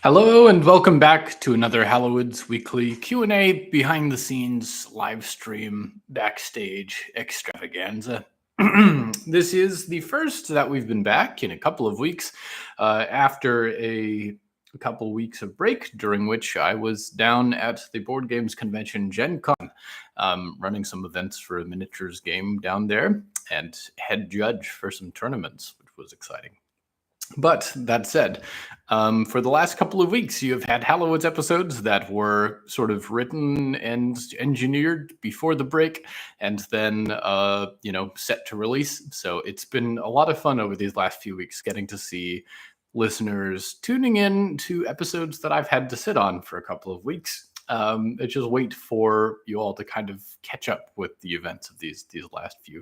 Hello and welcome back to another Hallowoods weekly Q&A behind the scenes live stream backstage extravaganza. This is the first that we've been back in a couple of weeks after a couple weeks of break during which I was down at the board games convention Gen Con running some events for a miniatures game down there and head judge for some tournaments, which was exciting. But that said, for the last couple of weeks, you have had Hallowoods episodes that were sort of written and engineered before the break, and then set to release. So it's been a lot of fun over these last few weeks, getting to see listeners tuning in to episodes that I've had to sit on for a couple of weeks. I just wait for you all to kind of catch up with the events of these last few.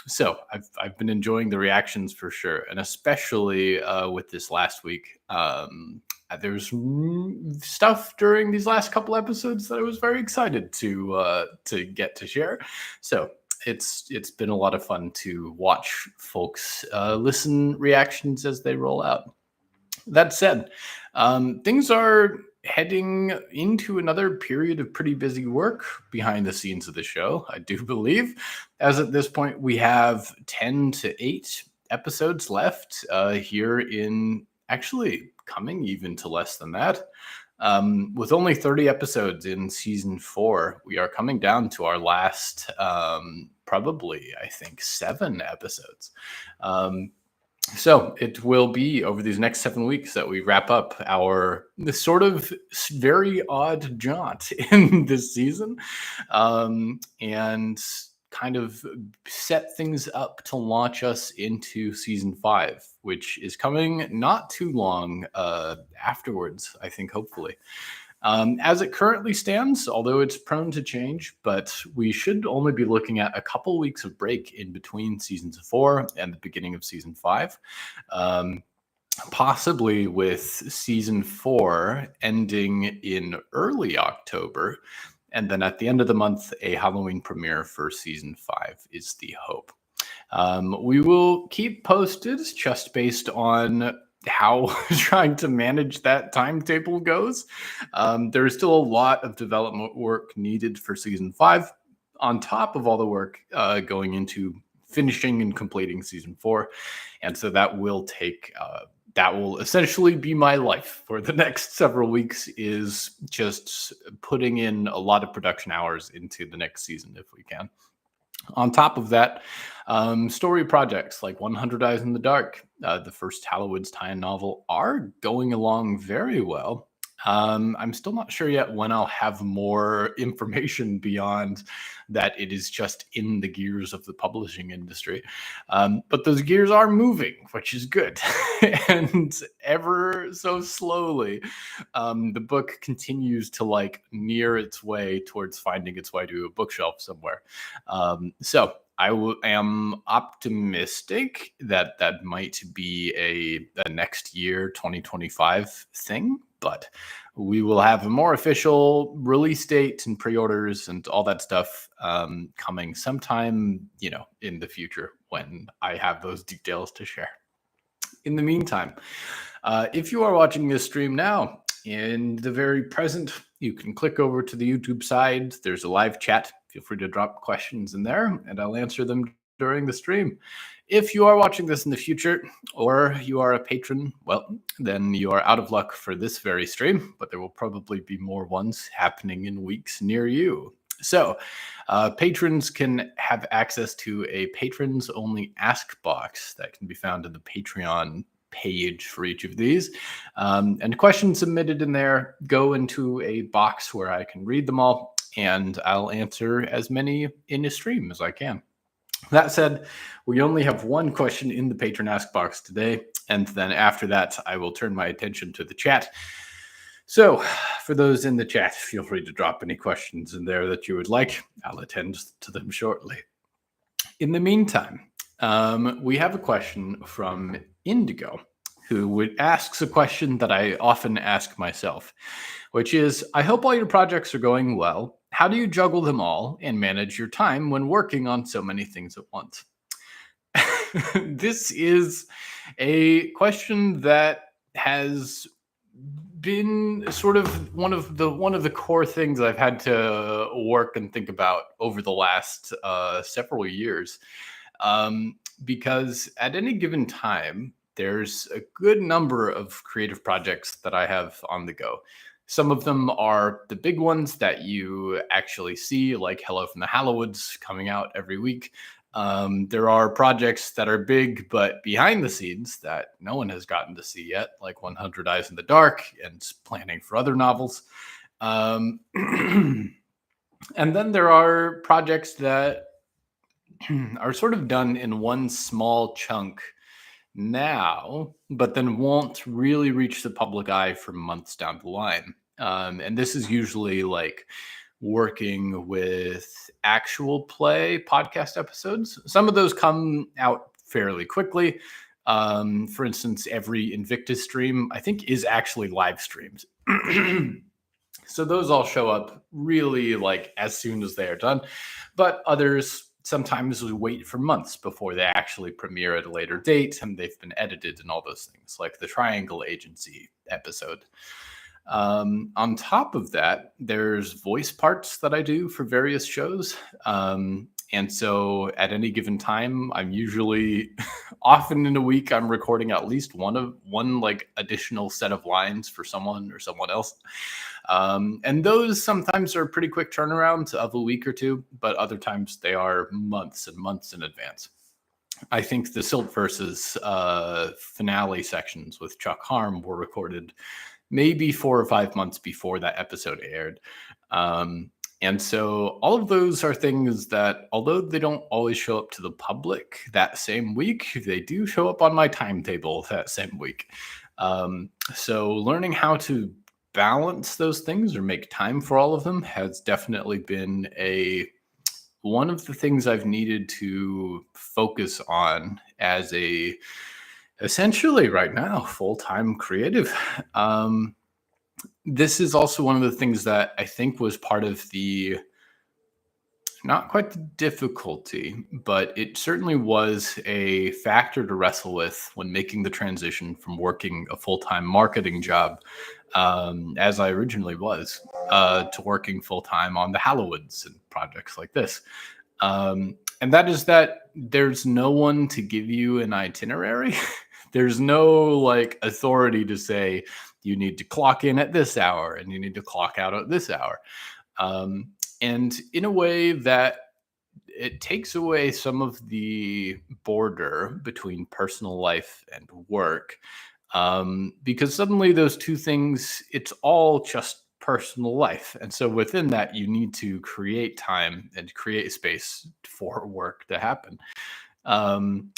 So I've been enjoying the reactions for sure, and especially with this last week. There's stuff during these last couple episodes that I was very excited to get to share. So it's been a lot of fun to watch folks listen reactions as they roll out. That said, things are heading into another period of pretty busy work behind the scenes of the show, I do believe. As at this point, we have 10 to 8 episodes left here in actually coming even to less than that. With only 30 episodes in season 4, we are coming down to our last, probably, I think, 7 episodes. So it will be over these next 7 weeks that we wrap up this sort of very odd jaunt in this season, and kind of set things up to launch us into season 5, which is coming not too long afterwards, I think, hopefully. As it currently stands, although it's prone to change, but we should only be looking at a couple weeks of break in between seasons 4 and the beginning of season 5. Possibly with season 4 ending in early October. And then at the end of the month, a Halloween premiere for season 5 is the hope. We will keep posted just based on how trying to manage that timetable goes. There is still a lot of development work needed for season 5, on top of all the work going into finishing and completing season 4. And so that will essentially be my life for the next several weeks, is just putting in a lot of production hours into the next season if we can. On top of that, story projects like 100 Eyes in the Dark, the first Hallowoods tie-in novel, are going along very well. I'm still not sure yet when I'll have more information beyond that it is just in the gears of the publishing industry. But those gears are moving, which is good. And ever so slowly, the book continues to near its way towards finding its way to a bookshelf somewhere. So I am optimistic that that might be a next year, 2025 thing, but we will have a more official release date and pre-orders and all that stuff coming sometime, in the future when I have those details to share. In the meantime, if you are watching this stream now, in the very present, you can click over to the YouTube side. There's a live chat. Feel free to drop questions in there, and I'll answer them during the stream. If you are watching this in the future, or you are a patron, well, then you are out of luck for this very stream, but there will probably be more ones happening in weeks near you. So patrons can have access to a patrons-only ask box that can be found in the Patreon page for each of these. And questions submitted in there go into a box where I can read them all, and I'll answer as many in a stream as I can. That said, we only have one question in the patron ask box today, and then after that, I will turn my attention to the chat. So for those in the chat, feel free to drop any questions in there that you would like. I'll attend to them shortly. In the meantime, we have a question from Indigo, who asks a question that I often ask myself, which is, I hope all your projects are going well. How do you juggle them all and manage your time when working on so many things at once? This is a question that has been sort of one of the core things I've had to work and think about over the last several years, um, because at any given time, there's a good number of creative projects that I have on the go. Some of them are the big ones that you actually see, like Hello from the Hallowoods coming out every week. There are projects that are big, but behind the scenes that no one has gotten to see yet, like 100 Eyes in the Dark and planning for other novels. Um, and then there are projects that are sort of done in one small chunk now, but then won't really reach the public eye for months down the line. And this is usually like working with actual play podcast episodes. Some of those come out fairly quickly. For instance, every Invictus stream, I think, is actually live streams. So those all show up really like as soon as they are done. But others sometimes we wait for months before they actually premiere at a later date and they've been edited and all those things, like the Triangle Agency episode. On top of that, there's voice parts that I do for various shows. And so at any given time, I'm usually often in a week, I'm recording at least one like additional set of lines for someone or someone else. And those sometimes are pretty quick turnarounds of a week or two, but other times they are months and months in advance. I think the Silt versus finale sections with Chuck Harm were recorded maybe 4 or 5 months before that episode aired. And so all of those are things that, although they don't always show up to the public that same week, they do show up on my timetable that same week. So learning how to balance those things or make time for all of them has definitely been one of the things I've needed to focus on as a essentially right now full-time creative. This is also one of the things that I think was part of the not quite the difficulty, but it certainly was a factor to wrestle with when making the transition from working a full-time marketing job, as I originally was, to working full-time on the Hallowoods and projects like this. And that is that there's no one to give you an itinerary. There's no like authority to say you need to clock in at this hour and you need to clock out at this hour. And in a way that it takes away some of the border between personal life and work, because suddenly those two things, it's all just personal life. And so within that, you need to create time and create space for work to happen. Um,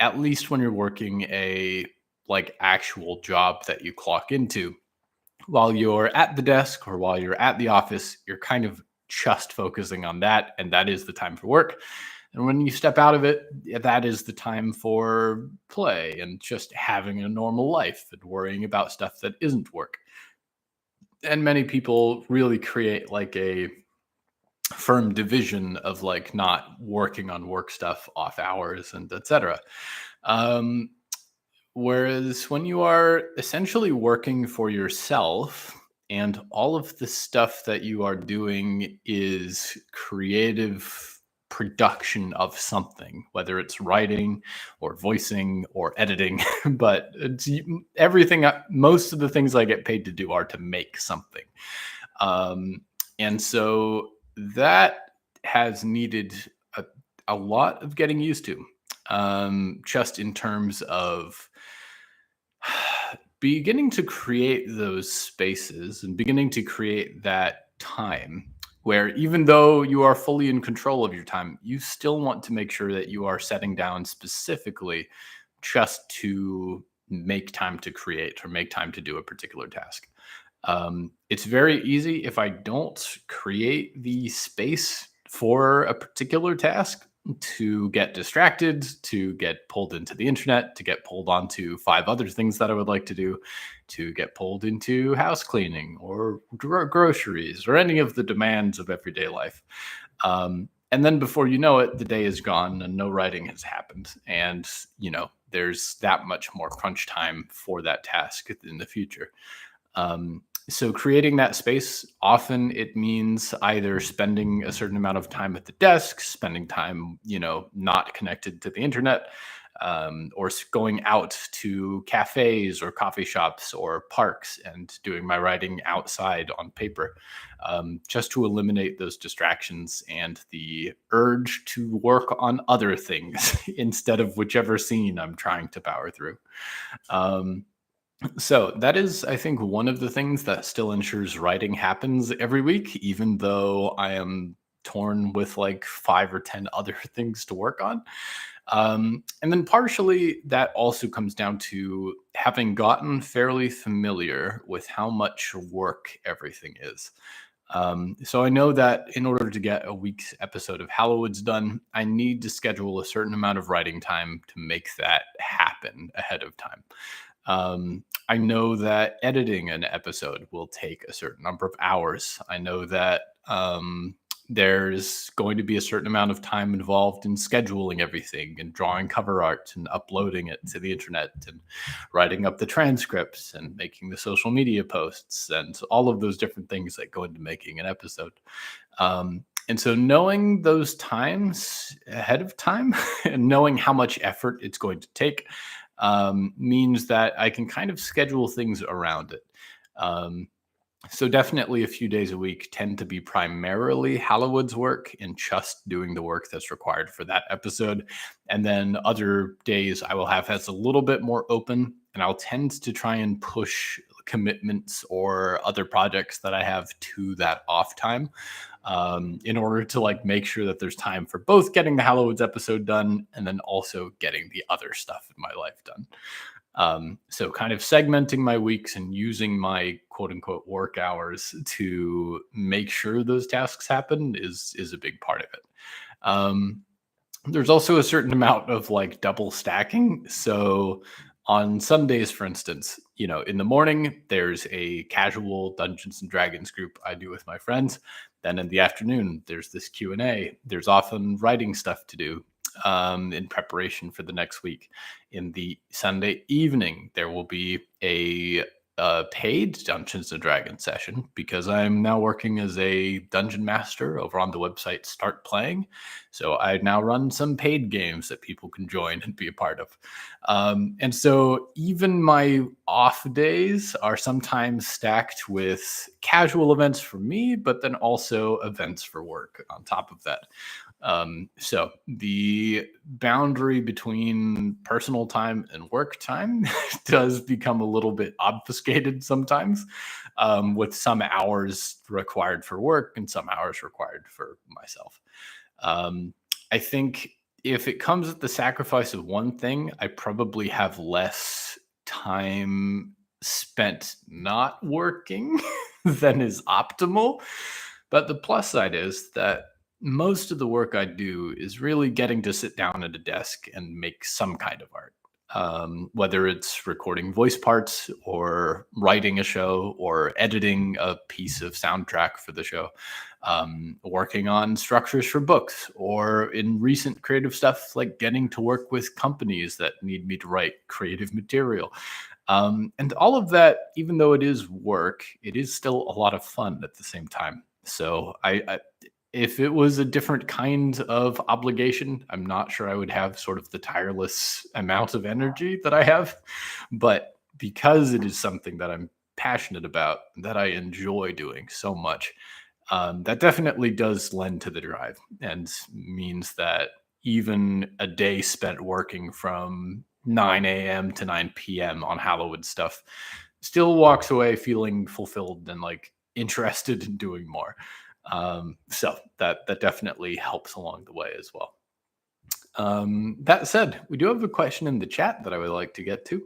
at least when you're working a like actual job that you clock into, while you're at the desk or while you're at the office, you're kind of just focusing on that, and that is the time for work. And when you step out of it, that is the time for play and just having a normal life and worrying about stuff that isn't work. And many people really create like a firm division of like not working on work stuff off hours and etc. Um, Whereas when you are essentially working for yourself and all of the stuff that you are doing is creative production of something, whether it's writing or voicing or editing, but it's everything, most of the things I get paid to do are to make something. And so that has needed a lot of getting used to, just in terms of beginning to create those spaces and beginning to create that time where even though you are fully in control of your time, you still want to make sure that you are setting down specifically just to make time to create or make time to do a particular task. It's very easy if I don't create the space for a particular task to get distracted, to get pulled into the internet, to get pulled onto 5 other things that I would like to do, to get pulled into house cleaning or groceries or any of the demands of everyday life. And then before you know it, the day is gone and no writing has happened. And, there's that much more crunch time for that task in the future. So creating that space, often it means either spending a certain amount of time at the desk, spending time, not connected to the internet, or going out to cafes or coffee shops or parks and doing my writing outside on paper, just to eliminate those distractions and the urge to work on other things instead of whichever scene I'm trying to power through. Um, so that is, I think, one of the things that still ensures writing happens every week, even though I am torn with like 5 or 10 other things to work on. And then partially that also comes down to having gotten fairly familiar with how much work everything is. So I know that in order to get a week's episode of Hallowoods done, I need to schedule a certain amount of writing time to make that happen ahead of time. I know that editing an episode will take a certain number of hours. I know that there's going to be a certain amount of time involved in scheduling everything and drawing cover art and uploading it to the internet and writing up the transcripts and making the social media posts and all of those different things that go into making an episode. And so knowing those times ahead of time and knowing how much effort it's going to take means that I can kind of schedule things around it. Um, so definitely a few days a week tend to be primarily Hallowoods work and just doing the work that's required for that episode. And then other days I will have as a little bit more open, and I'll tend to try and push commitments or other projects that I have to that off time, in order to like make sure that there's time for both getting the Hallowoods episode done and then also getting the other stuff in my life done. So kind of segmenting my weeks and using my quote unquote work hours to make sure those tasks happen is a big part of it. Um, there's also a certain amount of like double stacking. So on Sundays, for instance, in the morning, there's a casual Dungeons and Dragons group I do with my friends. Then in the afternoon, there's this Q&A. There's often writing stuff to do in preparation for the next week. In the Sunday evening, there will be a paid Dungeons and Dragons session because I'm now working as a dungeon master over on the website Start Playing. So I now run some paid games that people can join and be a part of. And so even my off days are sometimes stacked with casual events for me, but then also events for work on top of that. So the boundary between personal time and work time does become a little bit obfuscated sometimes, with some hours required for work and some hours required for myself. I think if it comes at the sacrifice of one thing, I probably have less time spent not working than is optimal. But the plus side is that most of the work I do is really getting to sit down at a desk and make some kind of art. Whether it's recording voice parts or writing a show or editing a piece of soundtrack for the show, working on structures for books, or in recent creative stuff, like getting to work with companies that need me to write creative material. And all of that, even though it is work, it is still a lot of fun at the same time. So if it was a different kind of obligation, I'm not sure I would have sort of the tireless amount of energy that I have. But because it is something that I'm passionate about, that I enjoy doing so much, that definitely does lend to the drive and means that even a day spent working from 9 a.m. to 9 p.m. on Halloween stuff still walks away feeling fulfilled and like interested in doing more. So that definitely helps along the way as well. That said, we do have a question in the chat that I would like to get to.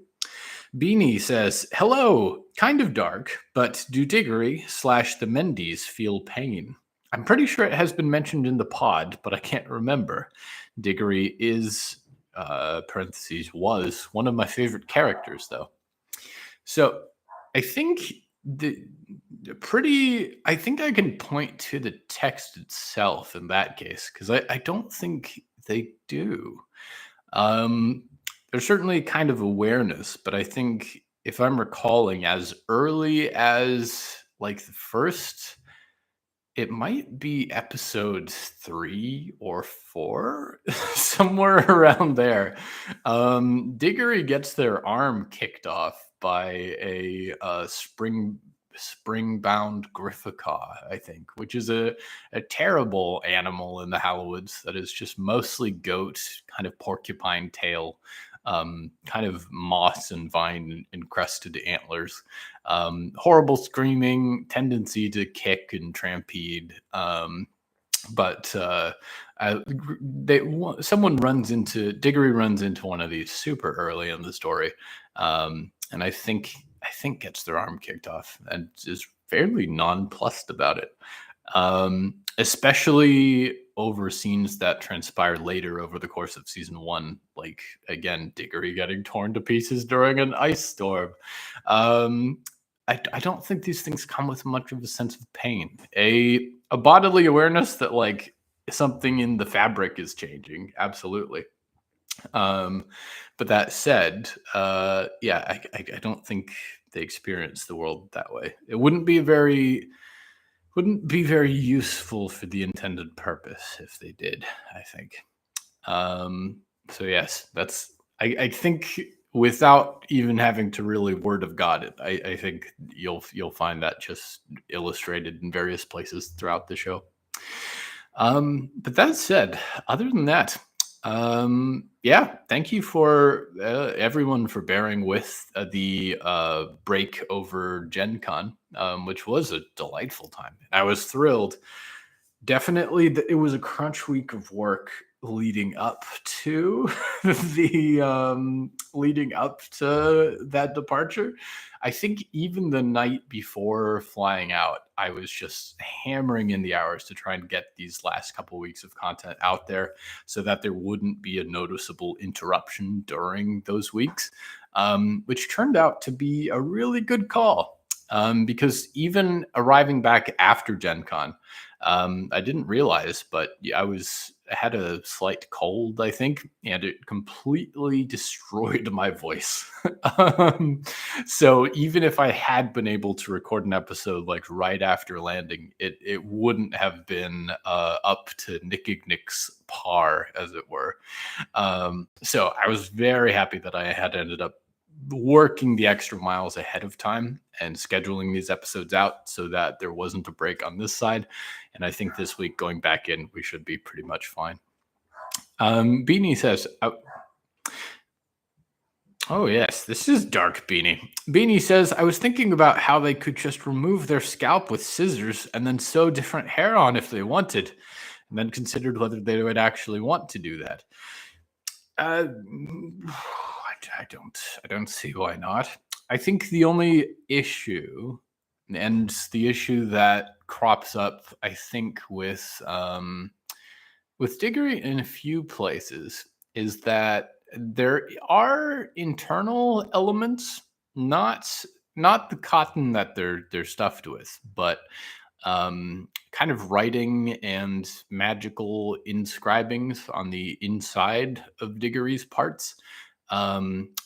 Beanie says, hello, kind of dark, but do Diggory / the Mendies feel pain? I'm pretty sure it has been mentioned in the pod, but I can't remember. Diggory is, parentheses, was one of my favorite characters, though. So I think I think I can point to the text itself in that case, because I don't think they do. There's certainly kind of awareness, but I think if I'm recalling, as early as like the first, it might be episode 3 or 4, somewhere around there. Diggory gets their arm kicked off by a spring-bound Grifficaw, I think, which is a terrible animal in the Hallowoods that is just mostly goat, kind of porcupine tail, kind of moss and vine encrusted antlers, horrible screaming, tendency to kick and trampede. But someone runs into Diggory runs into one of these super early in the story, and I think gets their arm kicked off and is fairly nonplussed about it. Especially over scenes that transpire later over the course of season 1, like again Diggory getting torn to pieces during an ice storm. Um, I don't think these things come with much of a sense of pain. A bodily awareness that like something in the fabric is changing, absolutely. Um, but that said, yeah, I don't think they experience the world that way. It wouldn't be very useful for the intended purpose if they did, I think. So yes, that's I think without even having to really word of God it, I think you'll find that just illustrated in various places throughout the show. But that said, other than that, yeah, thank you for everyone for bearing with the break over Gen Con, which was a delightful time. I was thrilled. Definitely, it was a crunch week of work leading up to leading up to that departure. I think even the night before flying out, I was just hammering in the hours to try and get these last couple weeks of content out there so that there wouldn't be a noticeable interruption during those weeks, which turned out to be a really good call. Because even arriving back after Gen Con, I didn't realize, but yeah, I had a slight cold, I think, and it completely destroyed my voice. um, so even if I had been able to record an episode like right after landing, it wouldn't have been up to Nick's par, as it were. So I was very happy that I had ended up working the extra miles ahead of time and scheduling these episodes out so that there wasn't a break on this side. And I think this week going back in, we should be pretty much fine. Beanie says, oh, yes, this is dark, Beanie. Beanie says, I was thinking about how they could just remove their scalp with scissors and then sew different hair on if they wanted, and then considered whether they would actually want to do that. I don't see why not. I think the only issue, and the issue that crops up, I think, with Diggory in a few places, is that there are internal elements, not the cotton that they're stuffed with, but kind of writing and magical inscribings on the inside of Diggory's parts,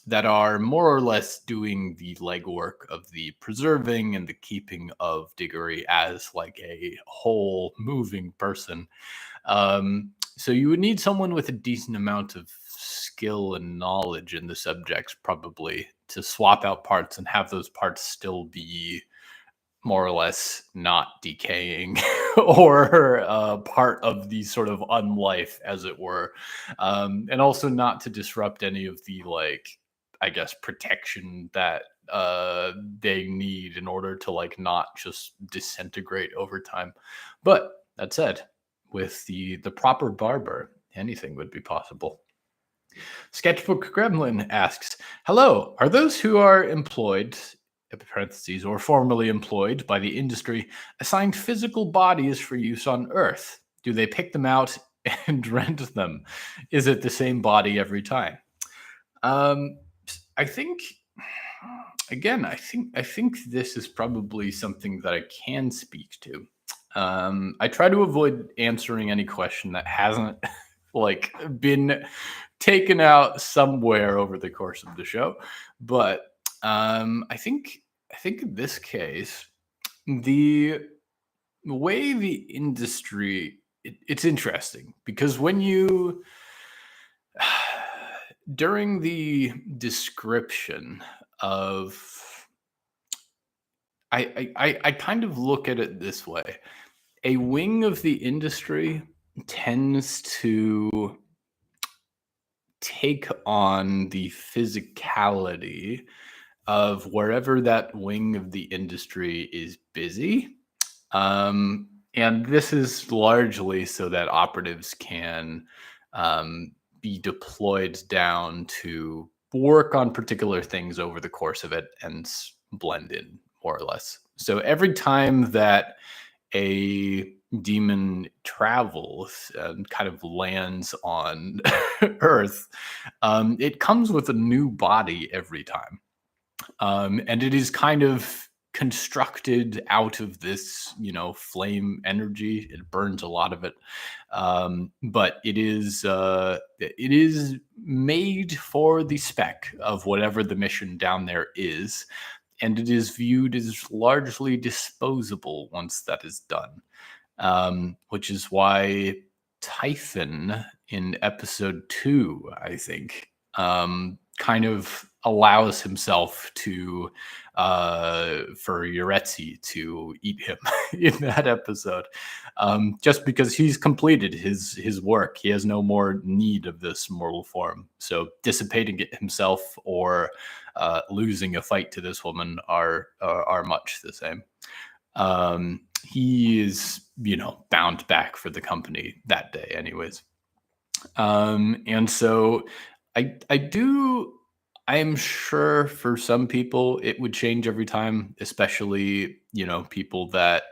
that are more or less doing the legwork of the preserving and the keeping of Diggory as like a whole moving person. So you would need someone with a decent amount of skill and knowledge in the subjects, probably, to swap out parts and have those parts still be more or less not decaying or part of the sort of unlife, as it were, and also not to disrupt any of the, like, I guess, protection that they need in order to like not just disintegrate over time. But that said, with the proper barber, anything would be possible. Sketchbook Gremlin asks, hello, are those who are employed, parentheses, or formerly employed by the industry assigned physical bodies for use on Earth? Do they pick them out and rent them? Is it the same body every time? Um, I think, again, I think this is probably something that I can speak to. I try to avoid answering any question that hasn't like been taken out somewhere over the course of the show, but I think in this case, the way the industry it's interesting because when you during the description of I kind of look at it this way. A wing of the industry tends to take on the physicality of wherever that wing of the industry is busy. And this is largely so that operatives can be deployed down to work on particular things over the course of it and blend in more or less. So every time that a demon travels and kind of lands on Earth, it comes with a new body every time. And it is kind of constructed out of this, flame energy. It burns a lot of it, but it is made for the spec of whatever the mission down there is, and it is viewed as largely disposable once that is done. Which is why Typhon in episode 2, I think, kind of allows himself to for Yuretsi to eat him in that episode, just because he's completed his work. He has no more need of this mortal form. So dissipating it himself or losing a fight to this woman are much the same. He is, bound back for the company that day, anyways. And so I'm sure for some people it would change every time, especially, people that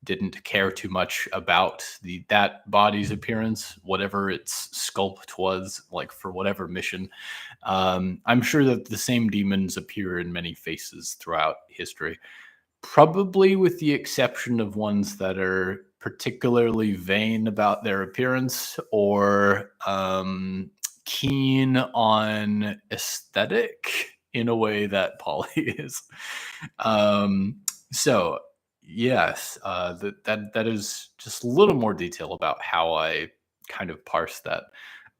didn't care too much about that body's appearance, whatever its sculpt was, like for whatever mission. I'm sure that the same demons appear in many faces throughout history. Probably with the exception of ones that are particularly vain about their appearance or keen on aesthetic in a way that Polly is. Um, so yes, that is just a little more detail about how I kind of parse that.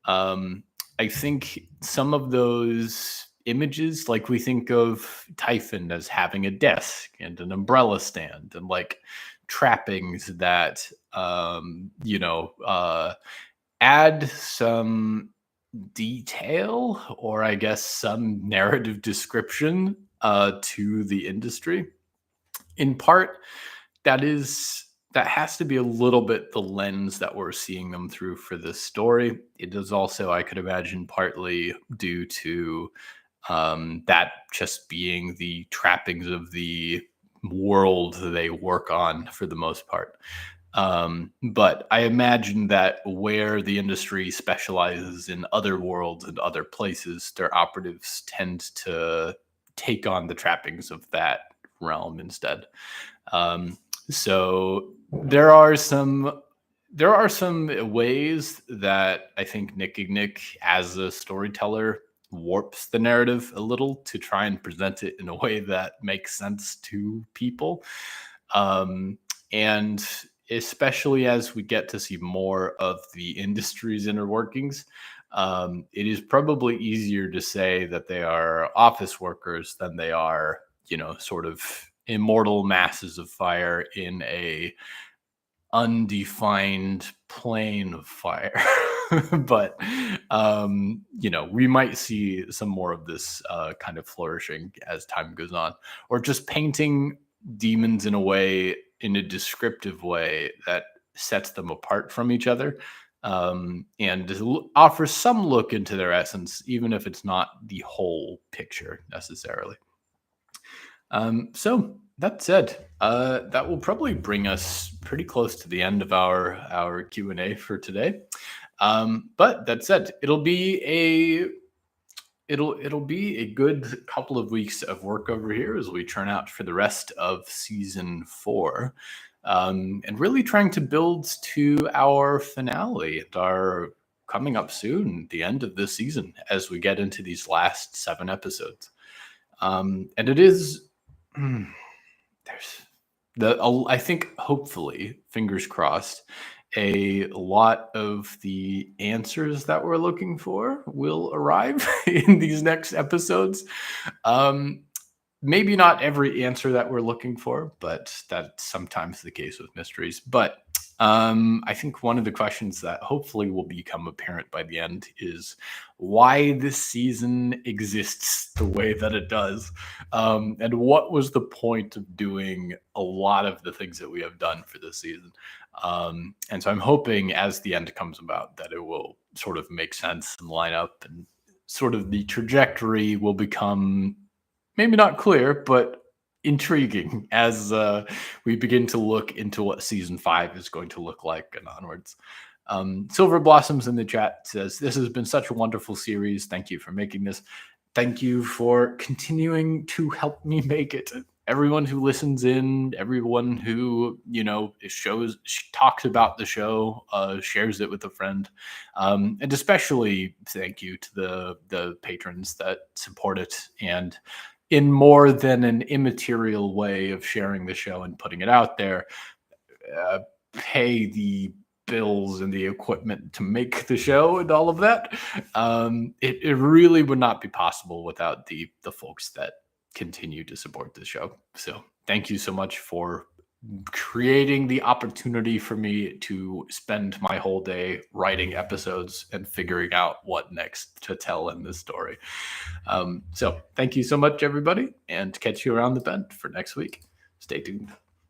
Um, I think some of those images, like we think of Typhon as having a desk and an umbrella stand and like trappings that, add some detail or I guess some narrative description to the industry. In part, that has to be a little bit the lens that we're seeing them through for this story. It is also, I could imagine, partly due to that just being the trappings of the world they work on for the most part. But I imagine that where the industry specializes in other worlds and other places, their operatives tend to take on the trappings of that realm instead. So there are some ways that I think Nicky Nick as a storyteller warps the narrative a little to try and present it in a way that makes sense to people. And especially as we get to see more of the industry's inner workings, it is probably easier to say that they are office workers than they are, sort of immortal masses of fire in a undefined plane of fire. But we might see some more of this kind of flourishing as time goes on, or just painting demons in a descriptive way that sets them apart from each other, and offers some look into their essence, even if it's not the whole picture necessarily. So that said, that will probably bring us pretty close to the end of our Q&A for today. But that said, it'll be a good couple of weeks of work over here as we turn out for the rest of season 4, and really trying to build to our finale and our coming up soon, the end of this season, as we get into these last 7 episodes. And it is I think, hopefully, fingers crossed, a lot of the answers that we're looking for will arrive in these next episodes. Um, Maybe not every answer that we're looking for, but that's sometimes the case with mysteries. But I think one of the questions that hopefully will become apparent by the end is why this season exists the way that it does, and what was the point of doing a lot of the things that we have done for this season. And so I'm hoping as the end comes about that it will sort of make sense and line up, and sort of the trajectory will become maybe not clear, but intriguing as we begin to look into what season 5 is going to look like and onwards. Silver Blossoms in the chat says, "This has been such a wonderful series. Thank you for making this. Thank you for continuing to help me make it. Everyone who listens in, everyone who, talks about the show, shares it with a friend. And especially thank you to the patrons that support it, and in more than an immaterial way of sharing the show and putting it out there, uh, pay the bills and the equipment to make the show and all of that. It really would not be possible without the folks that continue to support the show. So thank you so much for creating the opportunity for me to spend my whole day writing episodes and figuring out what next to tell in this story. So thank you so much, everybody, and catch you around the bend for next week. Stay tuned.